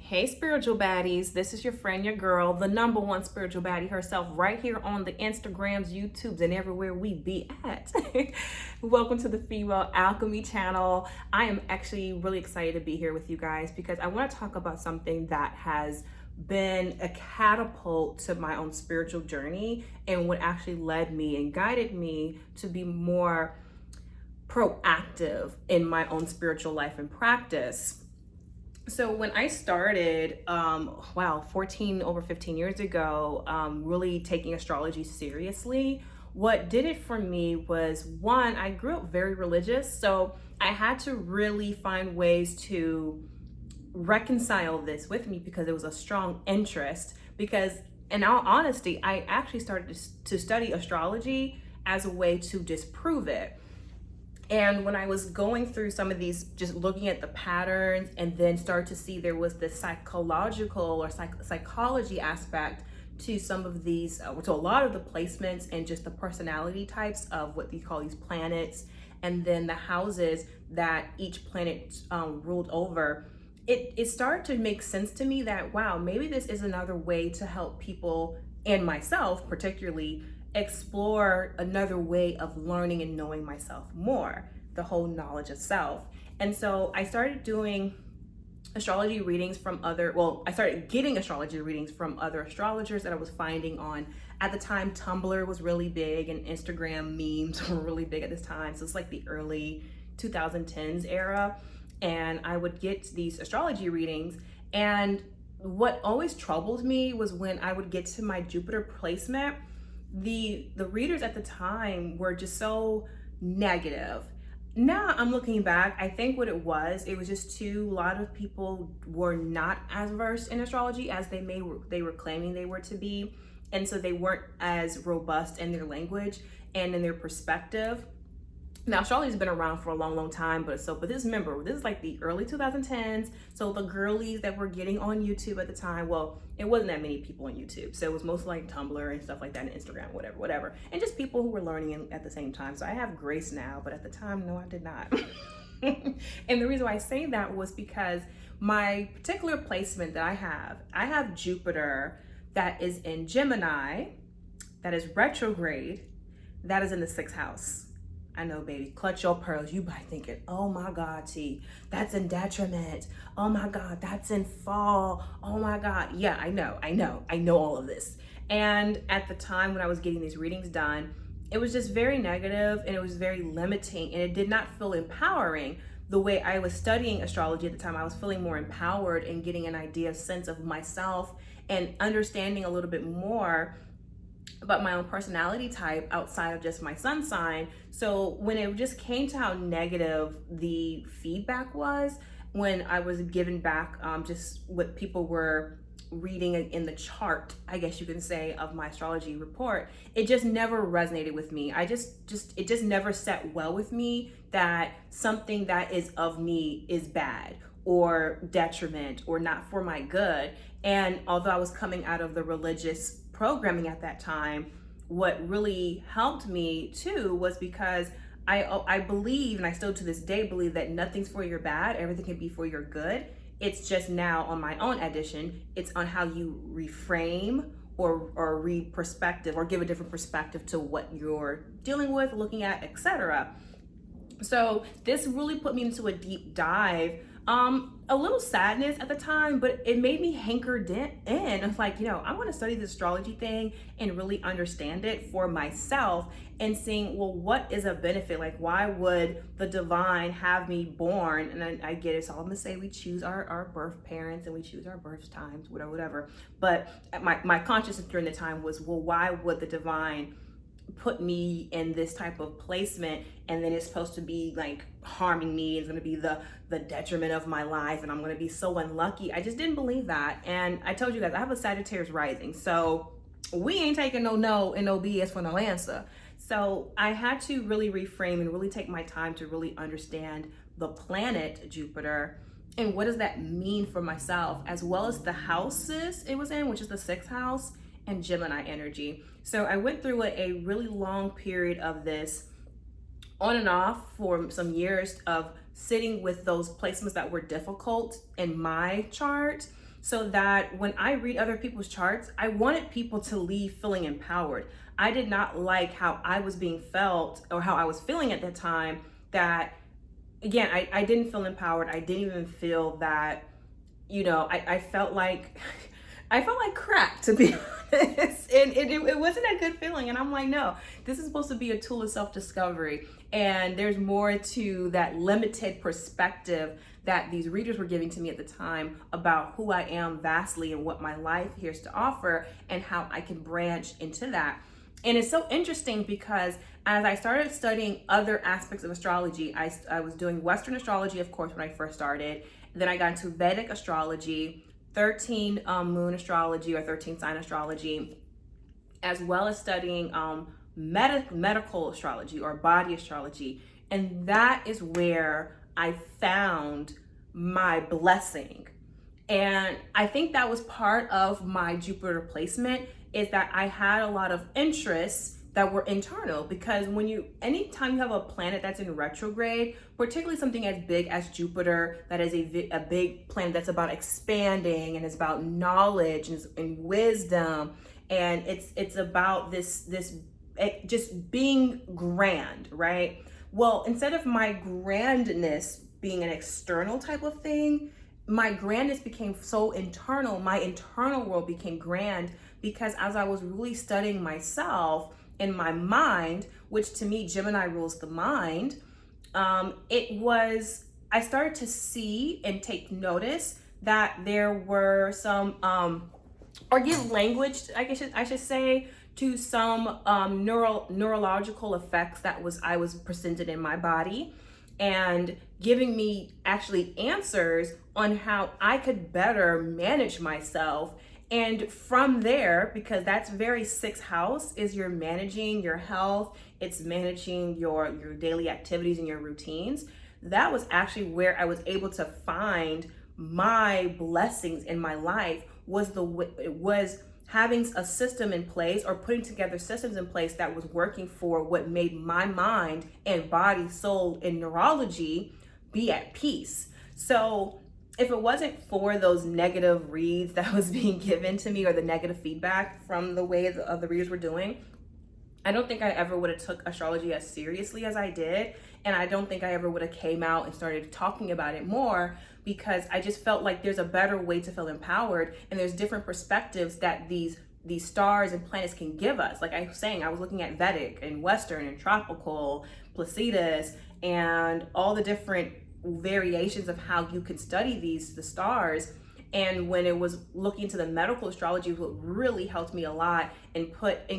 Hey, spiritual baddies. This is your friend, your girl, the number one spiritual baddie herself, right here on the Instagrams, YouTubes, and everywhere we be at. Welcome to the Female Alchemy channel. I am actually really excited to be here with you guys because I want to talk about something that has been a catapult to my own spiritual journey and what actually led me and guided me to be more proactive in my own spiritual life and practice. So when I started, over 15 years ago, really taking astrology seriously, what did it for me was, one, I grew up very religious, so I had to really find ways to reconcile this with me because it was a strong interest. Because in all honesty, I actually started to study astrology as a way to disprove it. And when I was going through some of these, just looking at the patterns and then start to see there was this psychological or psychology aspect to some of these, to a lot of the placements and just the personality types of what we call these planets, and then the houses that each planet ruled over, it started to make sense to me that, wow, maybe this is another way to help people and myself particularly explore another way of learning and knowing myself more, the whole knowledge of self. And so I started doing astrology readings from I started getting astrology readings from other astrologers that I was finding on, at the time, Tumblr was really big and Instagram memes were really big at this time. So it's like the early 2010s era. And I would get these astrology readings, and what always troubled me was when I would get to my Jupiter placement, the readers at the time were just so negative. Now I'm looking back, I think what it was just a lot of people were not as versed in astrology as they were claiming they were to be, and so they weren't as robust in their language and in their perspective. Now, astrology's been around for a long time, but remember, this is like the early 2010s. So the girlies that were getting on YouTube at the time, well, it wasn't that many people on YouTube. So it was mostly like Tumblr and stuff like that, and Instagram, whatever. And just people who were learning at the same time. So I have grace now, but at the time, no, I did not. And the reason why I say that was because my particular placement that I have Jupiter that is in Gemini, that is retrograde, that is in the 6th house. I know, baby, clutch your pearls. You might thinking, oh my God, T, that's in detriment. Oh my God, that's in fall. Oh my God. Yeah, I know all of this. And at the time when I was getting these readings done, it was just very negative and it was very limiting, and it did not feel empowering. The way I was studying astrology at the time, I was feeling more empowered and getting an sense of myself and understanding a little bit more about my own personality type outside of just my sun sign. So when it just came to how negative the feedback was, when I was given back just what people were reading in the chart, I guess you can say, of my astrology report, it just never resonated with me. It just never sat well with me that something that is of me is bad or detriment or not for my good. And although I was coming out of the religious programming at that time, what really helped me too was because I believe, and I still to this day believe, that nothing's for your bad, everything can be for your good. It's just now on my own edition, it's on how you reframe or read perspective or give a different perspective to what you're dealing with, looking at, etc. So this really put me into a deep dive. A little sadness at the time, but it made me hankered in. I was like, I want to study this astrology thing and really understand it for myself, and seeing, well, what is a benefit? Like, why would the divine have me born? And I get it. So I'm going to say we choose our birth parents and we choose our birth times, whatever. But my consciousness during the time was, well, why would the divine put me in this type of placement, and then it's supposed to be like harming me, it's going to be the detriment of my life, and I'm going to be so unlucky. I just didn't believe that. And I told you guys, I have a Sagittarius rising, so we ain't taking no and no BS for no answer. So I had to really reframe and really take my time to really understand the planet Jupiter and what does that mean for myself, as well as the houses it was in, which is the 6th house, and Gemini energy. So I went through a really long period of this on and off for some years of sitting with those placements that were difficult in my chart. so that when I read other people's charts, I wanted people to leave feeling empowered. I did not like how I was being felt or how I was feeling at that time. That, again, I didn't feel empowered. I didn't even feel that, I felt like I felt like crap, to be honest. And it wasn't a good feeling. And I'm like, no, this is supposed to be a tool of self-discovery. And there's more to that limited perspective that these readers were giving to me at the time about who I am vastly and what my life has to offer and how I can branch into that. And it's so interesting because as I started studying other aspects of astrology, I was doing Western astrology, of course, when I first started. Then I got into Vedic astrology, 13 moon astrology or 13 sign astrology, as well as studying medical astrology or body astrology. And that is where I found my blessing. And I think that was part of my Jupiter placement, is that I had a lot of interests that were internal, because anytime you have a planet that's in retrograde, particularly something as big as Jupiter, that is a big planet that's about expanding and it's about knowledge and wisdom, and it's about this just being grand, right? Well, instead of my grandness being an external type of thing, my grandness became so internal. My internal world became grand because as I was really studying myself in my mind, which to me, Gemini rules the mind, I started to see and take notice that there were some, or give language, I should say, to some neurological effects that I was presented in my body, and giving me actually answers on how I could better manage myself. And from there, because that's very sixth house, is you're managing your health, it's managing your daily activities and your routines. That was actually where I was able to find my blessings in my life, was having a system in place, or putting together systems in place that was working for what made my mind and body, soul, and neurology be at peace. So if it wasn't for those negative reads that was being given to me, or the negative feedback from the way the readers were doing, I don't think I ever would have took astrology as seriously as I did. And I don't think I ever would have came out and started talking about it more, because I just felt like there's a better way to feel empowered, and there's different perspectives that these stars and planets can give us. Like I was saying, I was looking at Vedic and Western and tropical, Placidus, and all the different variations of how you could study the stars. And when it was looking to the medical astrology, what really helped me a lot and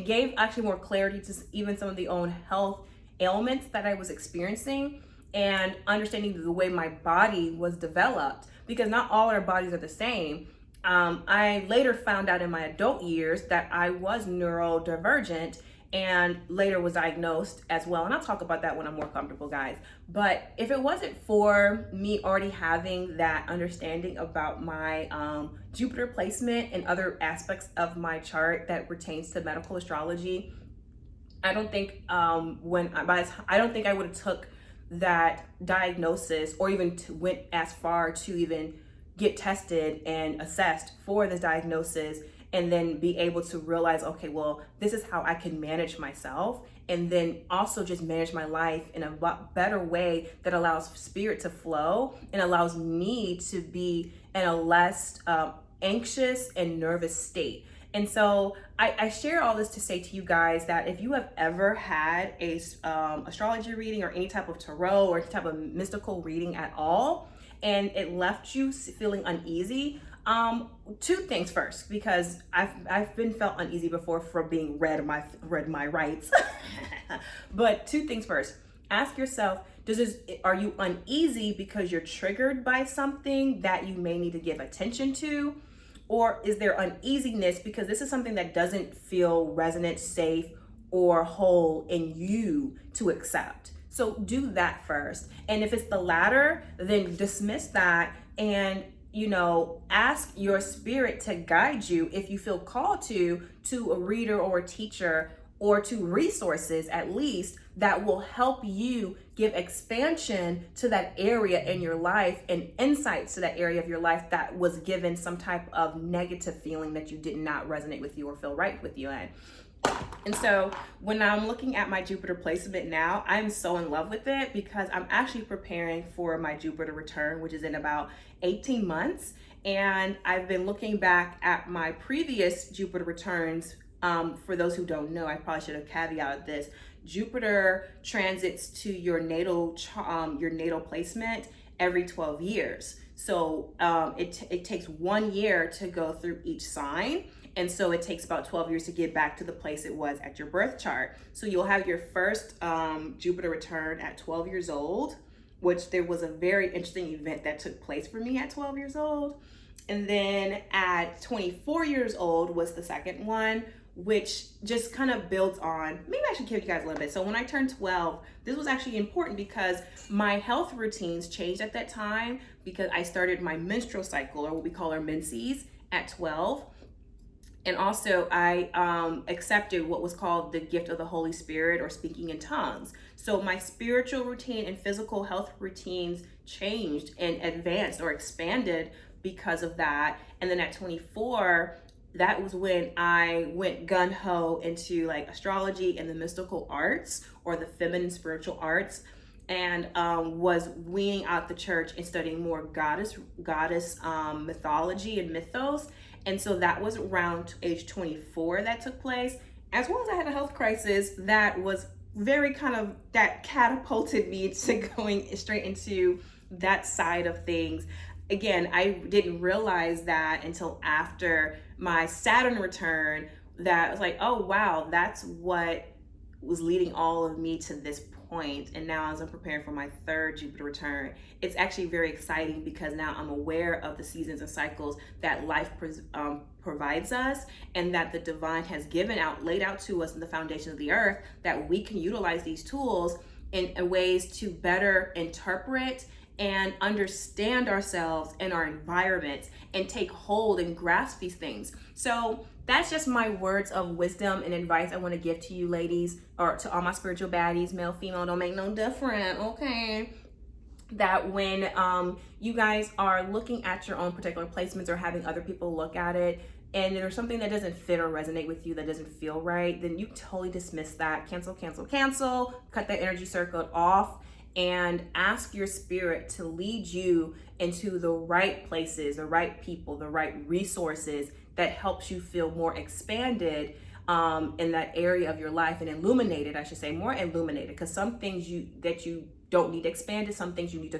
gave actually more clarity to even some of the own health ailments that I was experiencing, and understanding the way my body was developed, because not all our bodies are the same. I later found out in my adult years that I was neurodivergent, and later was diagnosed as well. And I'll talk about that when I'm more comfortable, guys. But if it wasn't for me already having that understanding about my Jupiter placement and other aspects of my chart that pertains to medical astrology, I don't think I don't think I would have took that diagnosis, or even went as far to even get tested and assessed for this diagnosis, and then be able to realize, okay, well, this is how I can manage myself, and then also just manage my life in a lot better way that allows spirit to flow and allows me to be in a less anxious and nervous state. And so I share all this to say to you guys that if you have ever had a astrology reading, or any type of tarot, or any type of mystical reading at all, and it left you feeling uneasy, two things first, because I've been felt uneasy before from being read my rights. But two things first: ask yourself, are you uneasy because you're triggered by something that you may need to give attention to? Or is there uneasiness because this is something that doesn't feel resonant, safe, or whole in you to accept? So do that first. And if it's the latter, then dismiss that and, ask your spirit to guide you, if you feel called to a reader or a teacher, or to resources at least that will help you give expansion to that area in your life and insights to that area of your life that was given some type of negative feeling that you did not resonate with you or feel right with you in. And so when I'm looking at my Jupiter placement now, I'm so in love with it because I'm actually preparing for my Jupiter return, which is in about 18 months. And I've been looking back at my previous Jupiter returns. For those who don't know, I probably should have caveated this. Jupiter transits to your natal placement every 12 years. So it takes 1 year to go through each sign. And so it takes about 12 years to get back to the place it was at your birth chart. So you'll have your first Jupiter return at 12 years old, which there was a very interesting event that took place for me at 12 years old. And then at 24 years old was the second one, which just kind of builds on, maybe I should give you guys a little bit. So when I turned 12, this was actually important because my health routines changed at that time because I started my menstrual cycle, or what we call our menses, at 12. And also I accepted what was called the gift of the Holy Spirit, or speaking in tongues. So my spiritual routine and physical health routines changed and advanced or expanded because of that. And then at 24, that was when I went gun-ho into like astrology and the mystical arts, or the feminine spiritual arts, and was weaning out the church and studying more goddess mythology and mythos. And so that was around age 24 that took place, as well as I had a health crisis that was very that catapulted me to going straight into that side of things. Again, I didn't realize that until after my Saturn return, that I was like, oh wow, that's what was leading all of me to this point. And now as I'm preparing for my third Jupiter return, it's actually very exciting because now I'm aware of the seasons and cycles that life provides us, and that the divine has laid out to us in the foundation of the earth, that we can utilize these tools in ways to better interpret and understand ourselves and our environments and take hold and grasp these things. So that's just my words of wisdom and advice I want to give to you ladies, or to all my spiritual baddies, male, female, don't make no difference, okay? That when you guys are looking at your own particular placements or having other people look at it, and there's something that doesn't fit or resonate with you, that doesn't feel right, then you totally dismiss that. Cancel, cut that energy circle off, and ask your spirit to lead you into the right places, the right people, the right resources that helps you feel more expanded in that area of your life, and illuminated, I should say, more illuminated, because some things that you don't need expanded, some things you need to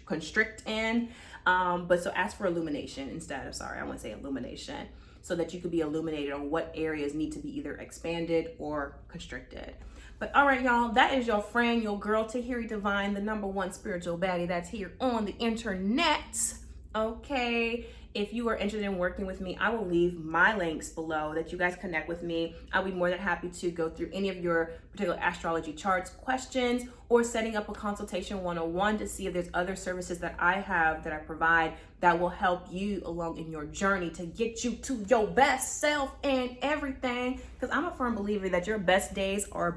constrict in. But so ask for illumination instead of, I want to say illumination, so that you could be illuminated on what areas need to be either expanded or constricted. But all right, y'all, that is your friend, your girl, Tahiri Divine, the #1 spiritual baddie that's here on the internet. Okay. If you are interested in working with me, I will leave my links below that you guys connect with me. I'll be more than happy to go through any of your particular astrology charts questions, or setting up a consultation 101 to see if there's other services that I have that I provide that will help you along in your journey to get you to your best self and everything. Because I'm a firm believer that your best days are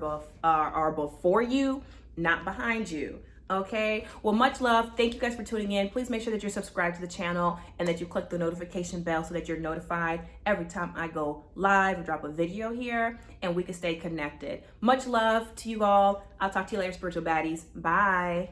before you, not behind you. Okay, well, much love. Thank you guys for tuning in. Please make sure that you're subscribed to the channel and that you click the notification bell so that you're notified every time I go live or drop a video here, and we can stay connected. Much love to you all. I'll talk to you later, spiritual baddies. Bye.